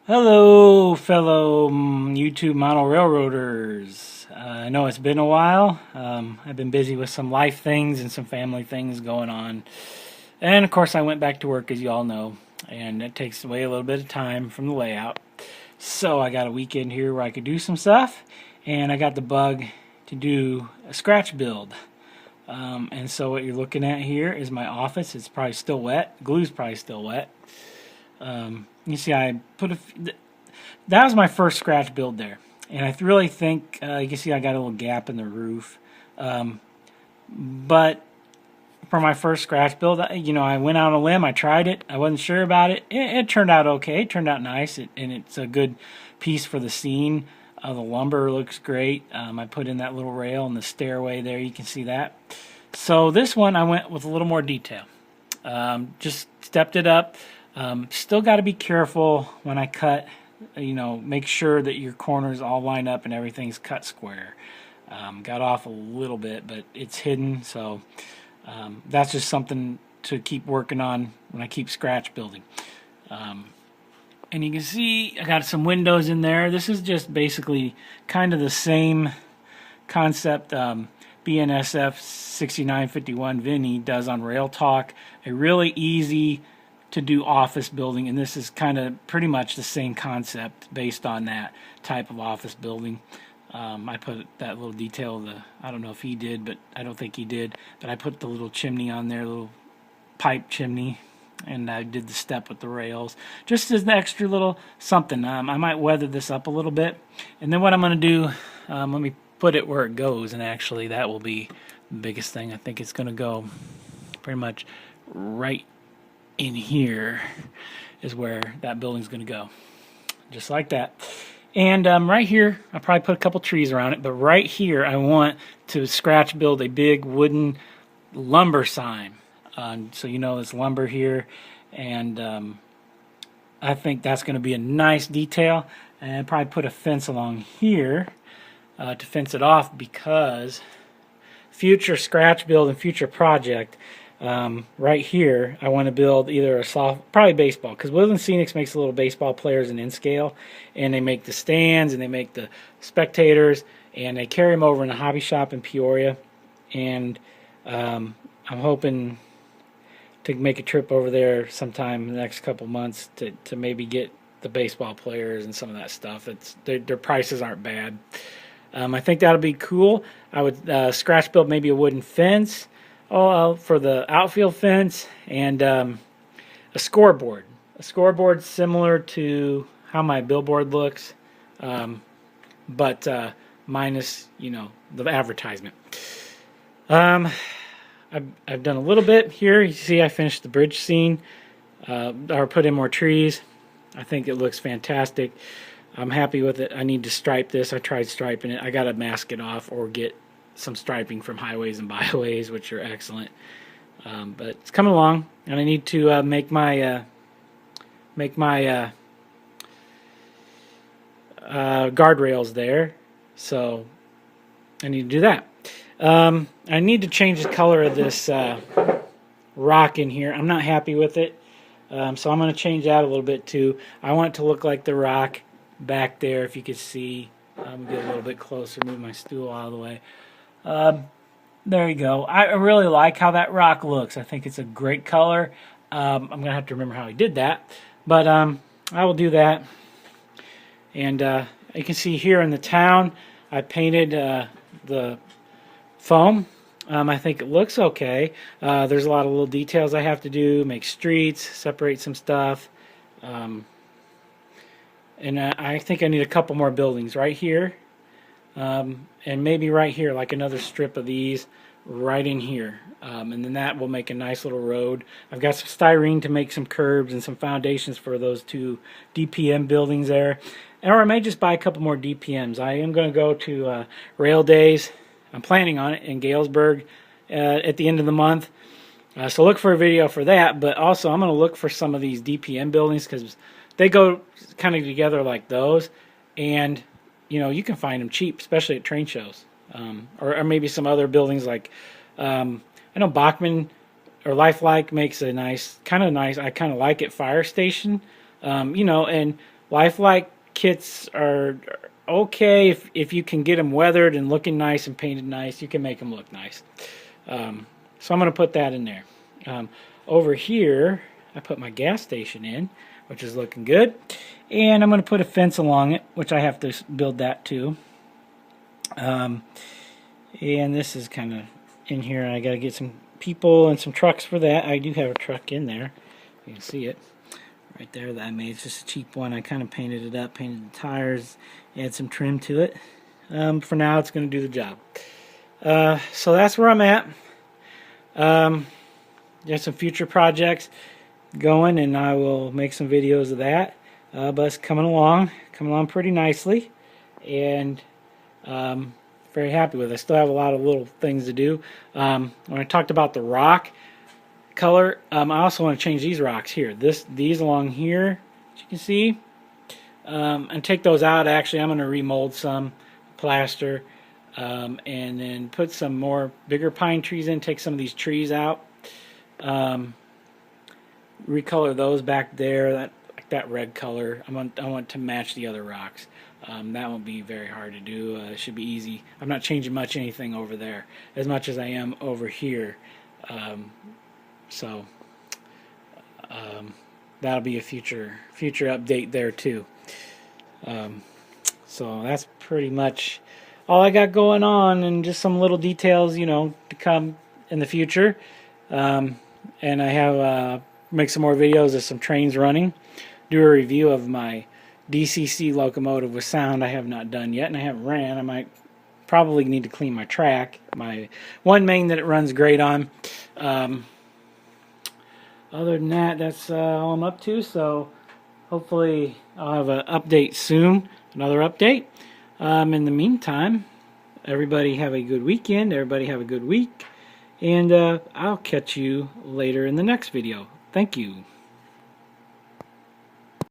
Hello, fellow YouTube model railroaders. I know it's been a while. I've been busy with some life things and some family things going on. And of course, I went back to work, as you all know, and it takes away a little bit of time from the layout. So I got a weekend here where I could do some stuff, and I got the bug to do a scratch build. And so what you're looking at here is my office. It's probably still wet. Glue's probably still wet. You see, I put that was my first scratch build there, and I really think you can see I got a little gap in the roof. But for my first scratch build, I went out on a limb. I tried it. I wasn't sure about it. It turned out okay. It turned out nice, and it's a good piece for the scene. The lumber looks great. I put in that little rail and the stairway there. You can see that. So this one I went with a little more detail. Just stepped it up. Still got to be careful when I cut. Make sure that your corners all line up and everything's cut square. Got off a little bit, but it's hidden, so that's just something to keep working on when I keep scratch building. And you can see I got some windows in there. This is just basically kind of the same concept BNSF 6951 Vinny does on Rail Talk. A really easy to do office building, and this is kind of pretty much the same concept based on that type of office building. I put that little detail, I don't know if he did, but I don't think he did, but I put the little chimney on there, little pipe chimney, and I did the step with the rails, just as an extra little something. I might weather this up a little bit, and then what I'm going to do, let me put it where it goes, and actually that will be the biggest thing. I think it's going to go pretty much right in here is where that building's going to go, just like that. And right here, I'll probably put a couple trees around it, but right here I want to scratch build a big wooden lumber sign. So it's lumber here, and I think that's going to be a nice detail. And I'll probably put a fence along here to fence it off, because future scratch build and future project, right here I want to build either a probably baseball, because Woodland Scenics makes little baseball players in scale, and they make the stands and they make the spectators, and they carry them over in a hobby shop in Peoria. And I'm hoping to make a trip over there sometime in the next couple months to maybe get the baseball players and some of that stuff. Their prices aren't bad. I think that'll be cool. I would scratch build maybe a wooden fence for the outfield fence, and a scoreboard. A scoreboard similar to how my billboard looks, but minus the advertisement. I've done a little bit here. You see I finished the bridge scene, or put in more trees. I think it looks fantastic. I'm happy with it. I need to stripe this. I tried striping it. I got to mask it off or get some striping from Highways and Byways, which are excellent. But it's coming along, and I need to make my guardrails there. So I need to do that. I need to change the color of this rock in here. I'm not happy with it, so I'm going to change that a little bit too. I want it to look like the rock back there, if you could see. I'm going to get a little bit closer, move my stool out of the way. There you go. I really like how that rock looks. I think it's a great color. I'm going to have to remember how he did that, but I will do that. And you can see here in the town, I painted the foam. I think it looks okay. There's a lot of little details I have to do, make streets, separate some stuff. And I think I need a couple more buildings right here. And maybe right here, like another strip of these right in here. And then that will make a nice little road. I've got some styrene to make some curbs and some foundations for those two DPM buildings there. Or I may just buy a couple more DPMs. I am going to go to Rail Days. I'm planning on it in Galesburg at the end of the month. So look for a video for that. But also I'm going to look for some of these DPM buildings, because they go kind of together like those. And you can find them cheap, especially at train shows, or maybe some other buildings like I know Bachman or Lifelike makes a nice, I kind of like it, fire station, and Lifelike kits are okay if you can get them weathered and looking nice and painted nice. You can make them look nice. So I'm going to put that in there. Over here, I put my gas station in, which is looking good. And I'm going to put a fence along it, which I have to build that too. And this is kind of in here. I got to get some people and some trucks for that. I do have a truck in there. You can see it right there that I made. It's just a cheap one. I kind of painted it up, painted the tires, add some trim to it. For now, it's going to do the job. So that's where I'm at. There's some future projects going, and I will make some videos of that. But it's coming along pretty nicely, and very happy with it. I still have a lot of little things to do. When I talked about the rock color, I also want to change these rocks here. These along here, as you can see, and take those out. Actually, I'm going to remold some plaster, and then put some more bigger pine trees in. Take some of these trees out. Recolor those back there. That red color. I want to match the other rocks. That won't be very hard to do. It should be easy. I'm not changing anything over there as much as I am over here. So that'll be a future update there too. So that's pretty much all I got going on, and just some little details, to come in the future. And I have make some more videos of some trains running. Do a review of my DCC locomotive with sound I have not done yet, and I haven't ran. I might probably need to clean my track, my one main that it runs great on. Other than that, that's all I'm up to. So hopefully I'll have an update soon, another update. In the meantime, everybody have a good weekend. Everybody have a good week, and I'll catch you later in the next video. Thank you.